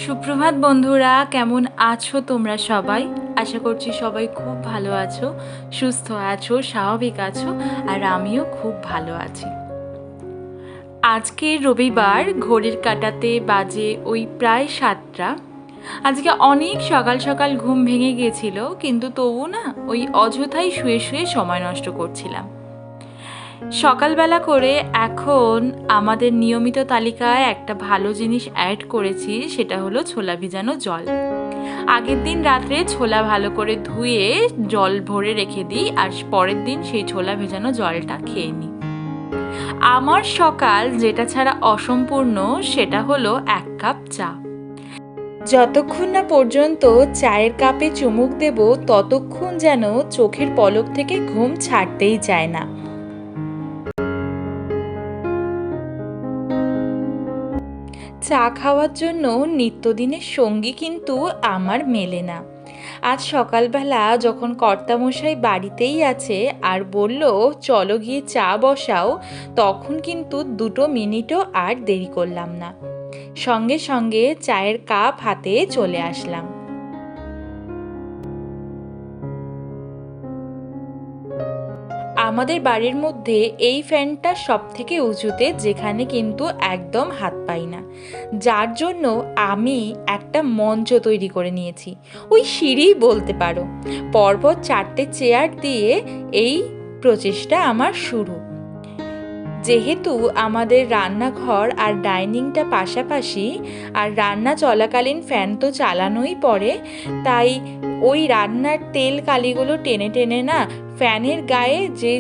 সুপ্রভাত বন্ধুরা, কেমন আছো তোমরা সবাই? আশা করছি সবাই খুব ভালো আছো, সুস্থ আছো, স্বাভাবিক আছো। আর আমিও খুব ভালো আছি। আজকে রবিবার, ঘড়ির কাঁটাতে বাজে ওই প্রায় 7টা। আজকে অনেক সকাল সকাল ঘুম ভেঙে গিয়েছিল, কিন্তু তবু না ওই অযথাই শুয়ে শুয়ে সময় নষ্ট করছিলাম। সকালবেলা করে এখন আমাদের নিয়মিত তালিকায় একটা ভালো জিনিস অ্যাড করেছি, সেটা হলো ছোলা ভিজানো জল। আগের দিন রাত্রে ছোলা ভালো করে ধুয়ে জল ভরে রেখে দিই, আর পরের দিন সেই ছোলা ভেজানো জলটা খেয়ে নিই। আমার সকাল যেটা ছাড়া অসম্পূর্ণ সেটা হলো 1 কাপ চা। যতক্ষণ না পর্যন্ত চায়ের কাপে চুমুক দেব ততক্ষণ যেন চোখের পলক থেকে ঘুম ছাড়তেই চায় না। চা খাওয়ার জন্য নিত্যদিনের সঙ্গী কিন্তু আমার মেলে না। আজ সকালবেলা যখন কর্তামশাই বাড়িতেই আছে আর বলল চলো গিয়ে চা বসাও, তখন কিন্তু 2 মিনিটও আর দেরি করলাম না, সঙ্গে সঙ্গে চায়ের কাপ হাতে চলে আসলাম। আমাদের বাড়ির মধ্যে এই ফ্যানটা সব থেকে উঁচুতে, যেখানে কিন্তু একদম হাত পাই না, যার জন্য আমি একটা মঞ্চ তৈরি করে নিয়েছি, ওই সিঁড়ি বলতে পারো। পরপর 4টে চেয়ার দিয়ে এই প্রচেষ্টা আমার শুরু। যেহেতু আমাদের রান্নাঘর আর ডাইনিংটা পাশাপাশি, আর রান্না চলাকালীন ফ্যান তো চালানোই পড়ে, তাই ওই রান্নার তেল কালিগুলো টেনে টেনে না ফ্যানের গায়ে যে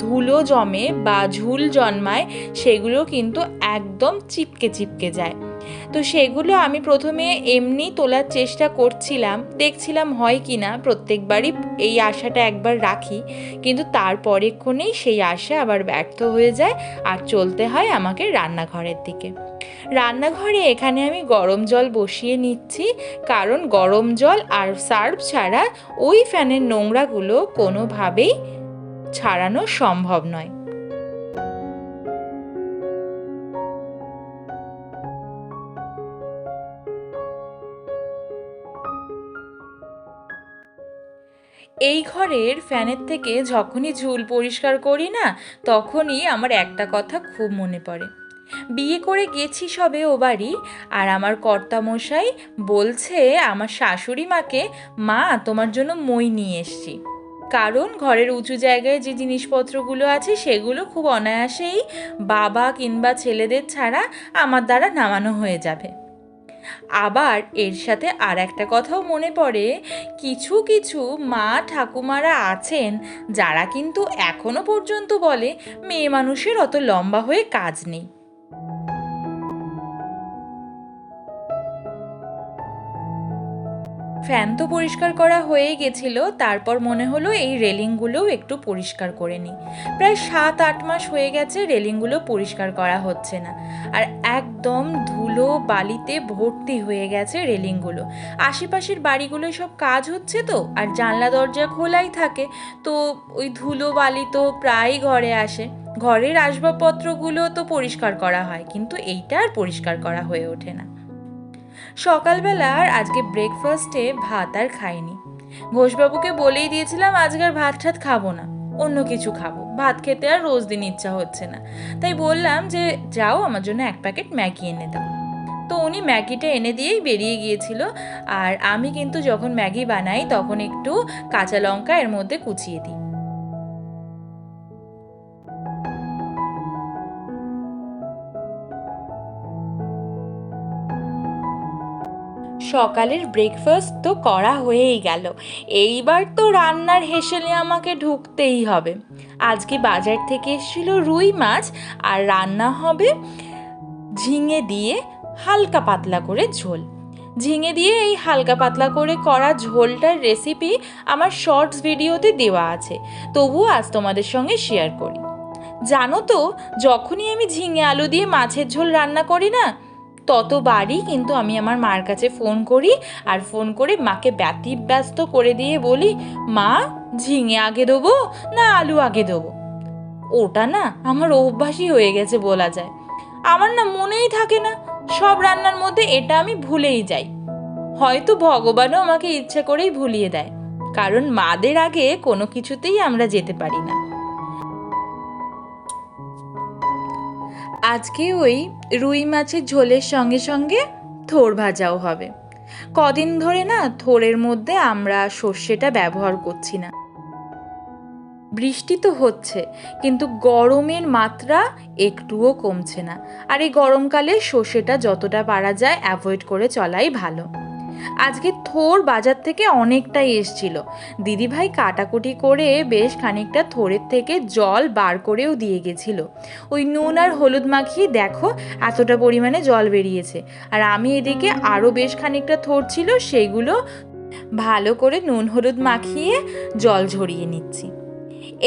ধুলো জমে বা ঝুল জন্মায়, সেগুলো কিন্তু একদম চিপকে চিপকে যায়। তো সেগুলো আমি প্রথমে এমনি তোলার চেষ্টা করছিলাম, দেখছিলাম হয় কি না। প্রত্যেকবারই এই আশাটা একবার রাখি, কিন্তু তারপরেক্ষণেই সেই আশা আবার ব্যর্থ হয়ে যায়, আর চলতে হয় আমাকে রান্নাঘরের দিকে। রান্নাঘরে এখানে আমি গরম জল বসিয়ে নিচ্ছি, কারণ গরম জল আর সার্ফ ছাড়া ওই ফ্যানের নোংরাগুলো কোনোভাবেই ছাড়ানো সম্ভব নয়। এই ঘরের ফ্যানের থেকে যখনই ঝুল পরিষ্কার করি না, তখনই আমার একটা কথা খুব মনে পড়ে। বিয়ে করে গেছি সবে ও বাড়ি, আর আমার কর্তামশাই বলছে আমার শাশুড়ি মাকে, মা তোমার জন্য মই নিয়ে এসছি। কারণ ঘরের উঁচু জায়গায় যে জিনিসপত্রগুলো আছে সেগুলো খুব অনায়াসেই বাবা কিংবা ছেলেদের ছাড়া আমার দ্বারা নামানো হয়ে যাবে। আবার এর সাথে আর একটা কথাও মনে পড়ে, কিছু কিছু মা ঠাকুমারা আছেন যারা কিন্তু এখনো পর্যন্ত বলে মেয়ে মানুষের অত লম্বা হয়ে কাজ নেই। ফ্যান তো পরিষ্কার করা হয়ে গেছিল, তারপর মনে হলো এই রেলিংগুলোও একটু পরিষ্কার করে নিই। প্রায় 7-8 মাস হয়ে গেছে রেলিংগুলো পরিষ্কার করা হচ্ছে না, আর একদম ধুলো বালিতে ভর্তি হয়ে গেছে রেলিংগুলো। আশেপাশের বাড়িগুলো সব কাজ হচ্ছে তো, আর জানলা দরজা খোলাই থাকে, তো ওই ধুলো বালি তো প্রায় ঘরে আসে। ঘরের আসবাবপত্রগুলো তো পরিষ্কার করা হয়, কিন্তু এইটা আর পরিষ্কার করা হয়ে ওঠে না। সকালবেলার আজকে ব্রেকফাস্টে ভাত আর খাইনি। ঘোষবাবুকে বলেই দিয়েছিলাম আজকে আর ভাত ঠাত খাবো না, অন্য কিছু খাবো, ভাত খেতে আর রোজ দিন ইচ্ছা হচ্ছে না। তাই বললাম যে যাও আমার জন্য 1 প্যাকেট ম্যাগি এনে দাও। তো উনি ম্যাগিটা এনে দিয়েই বেরিয়ে গিয়েছিল। আর আমি কিন্তু যখন ম্যাগি বানাই তখন একটু কাঁচা লঙ্কা এর মধ্যে কুচিয়ে দিই। সকালের ব্রেকফাস্ট তো করা হয়েই গেল, এইবার তো রান্নার হেসেলে আমাকে ঢুকতেই হবে। আজকে বাজার থেকে এসেছিল রুই মাছ, আর রান্না হবে ঝিঙে দিয়ে হালকা পাতলা করে ঝোল। ঝিঙে দিয়ে এই হালকা পাতলা করে করা ঝোলটার রেসিপি আমার শর্টস ভিডিওতে দেওয়া আছে, তবুও আজ তোমাদের সঙ্গে শেয়ার করি। জানো তো, যখনই আমি ঝিঙে আলু দিয়ে মাছের ঝোল রান্না করি না, ততবারই কিন্তু আমি আমার মার কাছে ফোন করি, আর ফোন করে মাকে ব্যতিব্যস্ত করে দিয়ে বলি, মা ঝিঙে আগে দেবো না আলু আগে দেবো। ওটা না আমার অভ্যাসই হয়ে গেছে বলা যায়। আমার না মনেই থাকে না সব রান্নার মধ্যে এটা আমি ভুলেই যাই। হয়তো ভগবানও আমাকে ইচ্ছে করেই ভুলিয়ে দেয়, কারণ মাদের আগে কোনো কিছুতেই আমরা যেতে পারি না। আজকে ওই রুই মাছের ঝোলের সঙ্গে সঙ্গে থোড় ভাজাও হবে। কদিন ধরে না থোড়ের মধ্যে আমরা সর্ষেটা ব্যবহার করছি না। বৃষ্টি তো হচ্ছে, কিন্তু গরমের মাত্রা একটুও কমছে না। আর এই গরমকালে সর্ষেটা যতটা পারা যায় অ্যাভয়েড করে চলাই ভালো। আজকে থোড় বাজার থেকে অনেকটাই এসছিল। দিদিভাই কাটাকুটি করে বেশ খানিকটা থোড়ের থেকে জল বার করেও দিয়ে গেছিল। ওই নুন আর হলুদ মাখিয়ে দেখো এতটা পরিমাণে জল বেরিয়েছে। আর আমি এদিকে আরও বেশ খানিকটা থোড় ছিল, সেইগুলো ভালো করে নুন হলুদ মাখিয়ে জল ঝরিয়ে নিচ্ছি।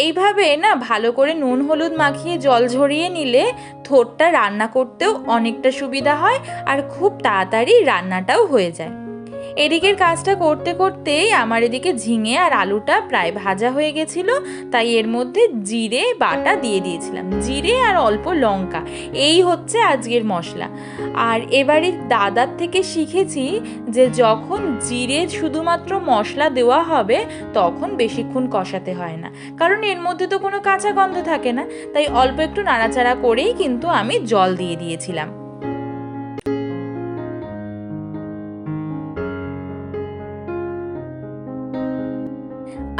এইভাবে না ভালো করে নুন হলুদ মাখিয়ে জল ঝরিয়ে নিলে থোড়টা রান্না করতেও অনেকটা সুবিধা হয়, আর খুব তাড়াতাড়ি রান্নাটাও হয়ে যায়। এদিকের কাজটা করতে করতেই আমার এদিকে ঝিঙে আর আলুটা প্রায় ভাজা হয়ে গেছিলো, তাই এর মধ্যে জিরে বাটা দিয়ে দিয়েছিলাম। জিরে আর অল্প লঙ্কা, এই হচ্ছে আজকের মশলা। আর এবারে দাদার থেকে শিখেছি যে যখন জিরে শুধুমাত্র মশলা দেওয়া হবে তখন বেশিক্ষণ কষাতে হয় না, কারণ এর মধ্যে তো কোনো কাঁচা গন্ধ থাকে না। তাই অল্প একটু নাড়াচাড়া করেই কিন্তু আমি জল দিয়ে দিয়েছিলাম।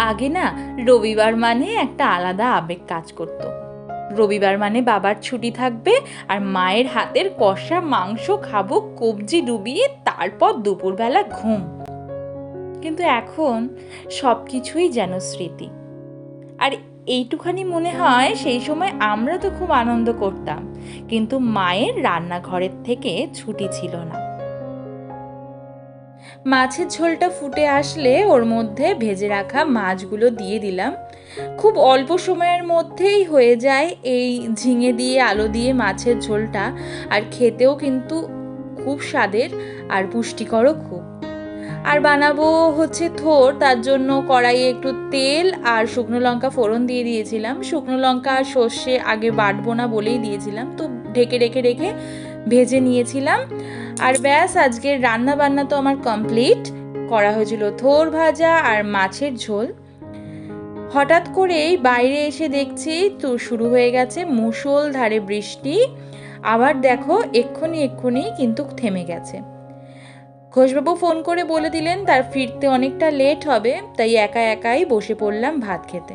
আগে না রবিবার মানে একটা আলাদা আবেগ কাজ করত। রবিবার মানে বাবার ছুটি থাকবে আর মায়ের হাতের কষা মাংস খাবো কবজি ডুবিয়ে, তারপর দুপুরবেলা ঘুম। কিন্তু এখন সব কিছুই যেন স্মৃতি। আর এইটুখানি মনে হয় সেই সময় আমরা তো খুব আনন্দ করতাম, কিন্তু মায়ের রান্নাঘরের থেকে ছুটি ছিল না। মাছের ঝোলটা ফুটে আসলে ওর মধ্যে ভেজে রাখা মাছগুলো দিয়ে দিলাম। খুব অল্প সময়ের মধ্যেই হয়ে যায় এই ঝিঙে দিয়ে আলু দিয়ে মাছের ঝোলটা, আর খেতেও কিন্তু খুব স্বাদের আর পুষ্টিকরও খুব। আর বানাবো হচ্ছে থোড়, তার জন্য কড়াইয়ে একটু তেল আর শুকনো লঙ্কা ফোড়ন দিয়ে দিয়েছিলাম। শুকনো লঙ্কা আর সর্ষে আগে বাটবো না বলেই দিয়েছিলাম, তো ঢেকে রেখে ভেজে নিয়েছিলাম। আর ব্যাস, আজকের রান্না বান্না তো আমার কমপ্লিট। করা হয়েছিল থোড় ভাজা আর মাছের ঝোল। হঠাৎ করেই বাইরে এসে দেখছি তো শুরু হয়ে গেছে মুষলধারে বৃষ্টি। আবার দেখো এক্ষুনি কিন্তু থেমে গেছে। ঘোষবাবু ফোন করে বলে দিলেন তার ফিরতে অনেকটা লেট হবে, তাই একা একাই বসে পড়লাম ভাত খেতে।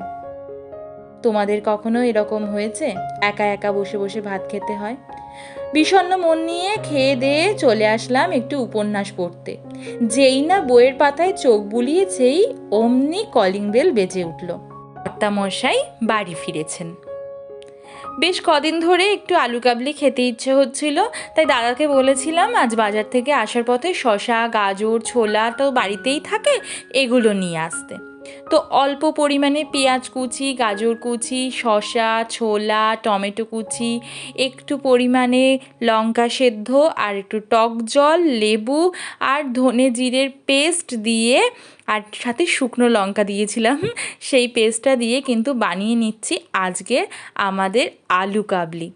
তোমাদের কখনো এরকম হয়েছে একা একা বসে বসে ভাত খেতে হয়? বিষণ্ণ মন নিয়ে খেয়ে দিয়ে চলে আসলাম একটু উপন্যাস পড়তে। যেই না বইয়ের পাতায় চোখ বুলিয়েছেই অমনি কলিং বেল বেজে উঠল। কর্তামশাই বাড়ি ফিরেছেন। বেশ কদিন ধরে একটু আলু কাবলি খেতে ইচ্ছে হচ্ছিল, তাই দাদাকে বলেছিলাম আজ বাজার থেকে আসার পথে শসা, গাজর, ছোলা তো বাড়িতেই থাকে, এগুলো নিয়ে আসতে। তো অল্প পরিমাণে পেঁয়াজ কুচি, গাজর কুচি, শসা, ছোলা, টমেটো কুচি, একটু পরিমাণে লঙ্কা সেদ্ধ আর একটু টক জল, লেবু আর ধনে জিরের পেস্ট দিয়ে, আর সাথে শুকনো লঙ্কা দিয়েছিলাম, সেই পেস্টটা দিয়ে কিন্তু বানিয়ে নিচ্ছি আজকে আমাদের আলু কাবলি।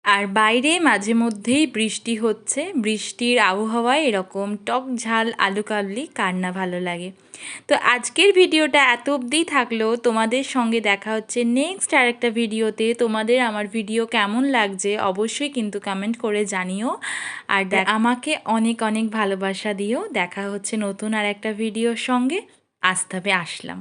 আর বাইরে মাঝে মধ্যেই বৃষ্টি হচ্ছে। বৃষ্টির আবহাওয়ায় এরকম টক ঝাল আলু কাবলি কার না ভালো লাগে। তো আজকের ভিডিওটা এত অবধিই থাকলো। তোমাদের সঙ্গে দেখা হচ্ছে নেক্সট আরেকটা ভিডিওতে। তোমাদের আমার ভিডিও কেমন লাগছে অবশ্যই কিন্তু কমেন্ট করে জানিও। আর আমাকে অনেক অনেক ভালোবাসা দিও। দেখা হচ্ছে নতুন আর একটা ভিডিওর সঙ্গে। আজ তবে আসলাম।